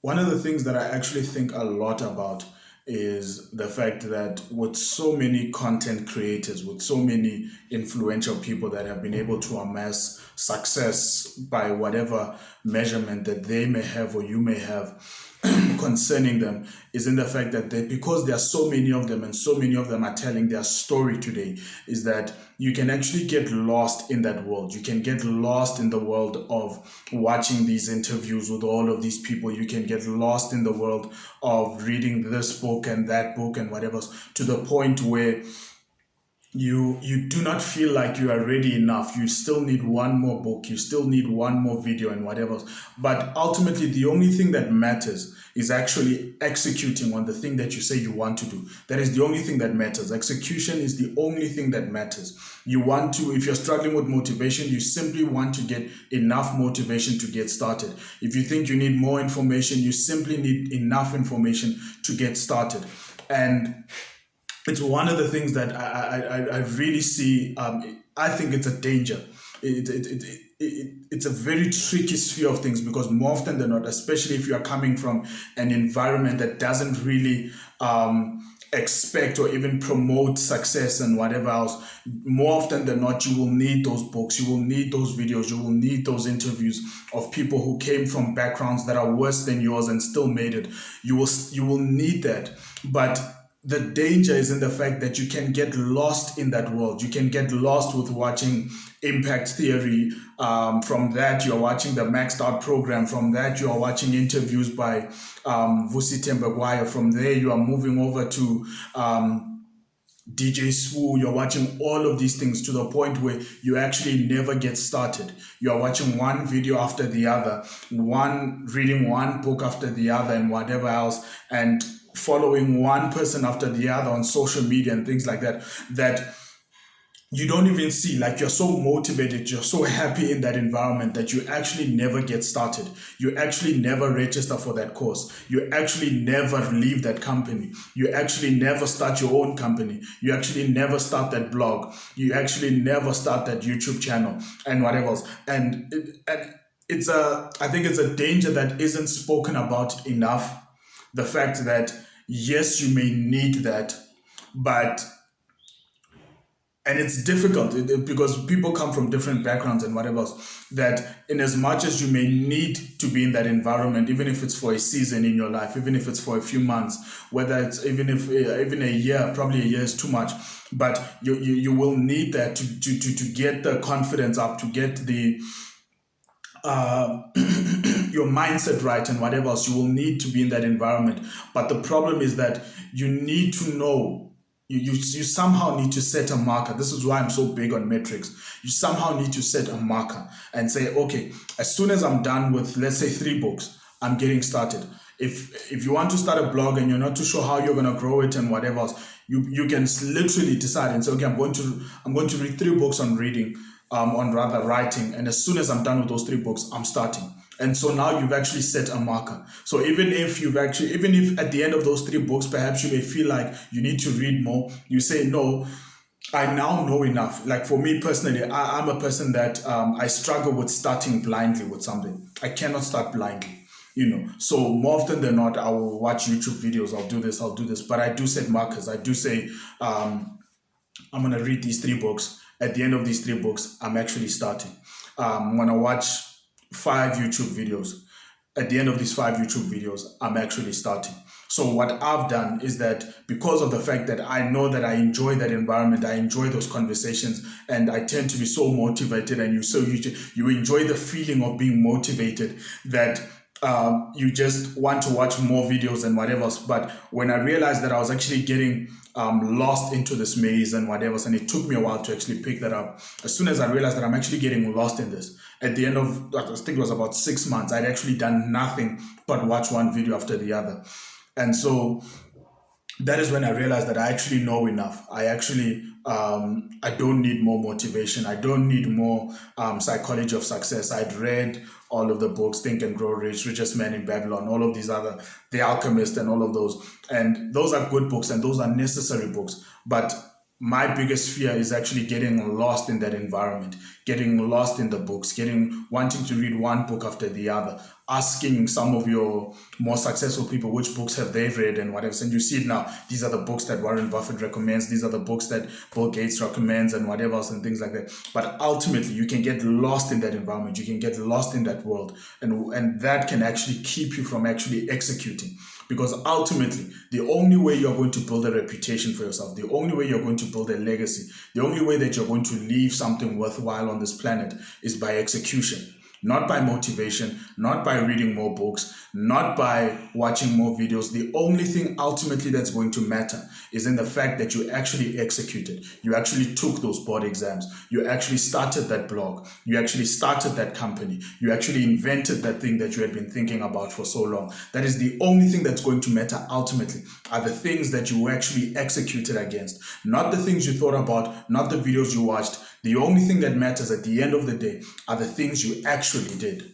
One of the things that I actually think a lot about is the fact that with so many content creators, with so many influential people that have been able to amass success by whatever measurement that they may have or you may have concerning them, is in the fact that because there are so many of them and so many of them are telling their story today, is that you can actually get lost in that world. You can get lost in the world of watching these interviews with all of these people. You can get lost in the world of reading this book and that book and whatever, to the point where you do not feel like you are ready enough. You still need one more book, you still need one more video and whatever. But ultimately, the only thing that matters is actually executing on the thing that you say you want to do. That is the only thing that matters. Execution is the only thing that matters. You want to, if you're struggling with motivation, you simply want to get enough motivation to get started. If you think you need more information, you simply need enough information to get started. And it's one of the things that I really see. I think it's a danger. It's a very tricky sphere of things, because more often than not, especially if you are coming from an environment that doesn't really expect or even promote success and whatever else, more often than not, you will need those books, you will need those videos, you will need those interviews of people who came from backgrounds that are worse than yours and still made it. You will need that. But the danger is in the fact that you can get lost in that world. You can get lost with watching impact theory. From that, you're watching the maxed out program. From that, you are watching interviews by Vusi Tembagwaya. From there, you are moving over to DJ Swoo. You're watching all of these things to the point where you actually never get started. You're watching one video after the other, reading one book after the other and whatever else, and following one person after the other on social media and things like that, that you don't even see. Like, you're so motivated, you're so happy in that environment that you actually never get started. You actually never register for that course. You actually never leave that company. You actually never start your own company. You actually never start that blog. You actually never start that YouTube channel and whatever else. And I think it's a danger that isn't spoken about enough. The fact that, yes, you may need that, but, and it's difficult because people come from different backgrounds and whatever else, that in as much as you may need to be in that environment, even if it's for a season in your life, even if it's for a few months, whether it's even a year, probably a year is too much, but you will need that to get the confidence up, to get the your mindset right and whatever else. You will need to be in that environment. But the problem is that you need to know, you somehow need to set a marker. This is why I'm so big on metrics. You somehow need to set a marker and say, okay, as soon as I'm done with, let's say, 3 books, I'm getting started. If you want to start a blog and you're not too sure how you're going to grow it and whatever else, you can literally decide and say, okay, I'm going to read 3 books on reading, on rather writing, and as soon as I'm done with those 3 books, I'm starting. And so now you've actually set a marker. So even if at the end of those 3 books, perhaps you may feel like you need to read more, you say, no, I now know enough. Like, for me personally, I'm a person that I struggle with starting blindly with something. I cannot start blindly. So more often than not, I will watch YouTube videos. I'll do this, but I do set markers. I do say, I'm going to read these 3 books. At the end of these 3 books, I'm actually starting. I'm going to watch 5 YouTube videos. At the end of these 5 YouTube videos, I'm actually starting. So what I've done is that, because of the fact that I know that I enjoy that environment, I enjoy those conversations, and I tend to be so motivated, and you enjoy the feeling of being motivated, that you just want to watch more videos and whatever else. But when I realized that I was actually getting lost into this maze and whatever else, and it took me a while to actually pick that up. As soon as I realized that I'm actually getting lost in this, at the end of, I think it was about 6 months, I'd actually done nothing but watch one video after the other. And so that is when I realized that I actually know enough. I actually, I don't need more motivation. I don't need more psychology of success. I'd read all of the books, Think and Grow Rich, Richest Man in Babylon, all of these other, The Alchemist and all of those. And those are good books and those are necessary books. But my biggest fear is actually getting lost in that environment, getting lost in the books, wanting to read one book after the other, asking some of your more successful people which books have they read and whatever. And you see it now. These are the books that Warren Buffett recommends. These are the books that Bill Gates recommends and whatever else and things like that. But ultimately, you can get lost in that environment. You can get lost in that world. And that can actually keep you from actually executing. Because ultimately, the only way you're going to build a reputation for yourself, the only way you're going to build a legacy, the only way that you're going to leave something worthwhile on this planet is by execution. Not by motivation, not by reading more books, not by watching more videos. The only thing ultimately that's going to matter is in the fact that you actually executed. You actually took those board exams. You actually started that blog. You actually started that company. You actually invented that thing that you had been thinking about for so long. That is the only thing that's going to matter ultimately, are the things that you actually executed against. Not the things you thought about, not the videos you watched. The only thing that matters at the end of the day are the things you actually did.